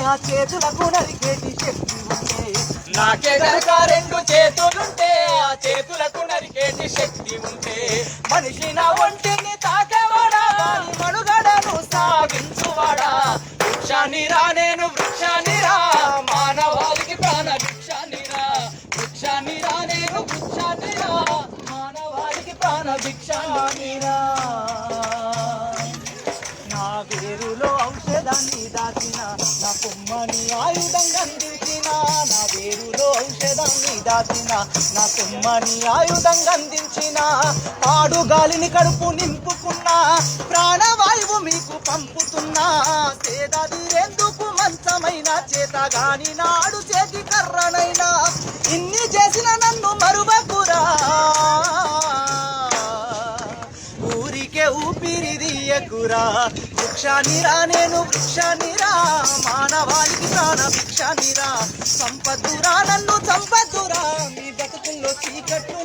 ఆ చేతులకు నరికేటి శక్తి ఉంటే నాకే గనక రెండు చేతులుంటే ఆ చేతులకు నరికేటి శక్తి ఉంటే మనిషి నా ఒంటిని తాకేవాడా వాని మనుగడను సాగించువాడా వృక్షాన్నిరా నేను వృక్షాన్నిరా మానవాళికి ప్రాణ భిక్షాన్నిరా వృక్షాన్నిరా నేను వృక్షాన్నిరా మానవాళికి ప్రాణ భిక్షాన్నిరా నా వేరులో ఔషధాన్ని దాచిన నా కొమ్మని ఆయుధంగా అందించిన నా వేరులో ఔషధాన్ని దాచిన నా కొమ్మని ఆయుధంగా అందించిన పాడు గాలిని కడుపు నింపుకున్నా ప్రాణవాయువు మీకు పంపుతున్నా సేదీరేందుకు మంచమైన చేతగాని నాడు చేతి కర్రనైనా ఇన్ని చేసిన నన్ను మరువకురా ఊరికే ఊపిరిదియకురా వృక్షాన్నిరా నేను వృక్షాన్నిరా మానవాళికి ప్రాణ భిక్షాన్నిరా సంపద్దురా నన్ను సంపద్దురా మీ బతుకుల్లో చీకట్లు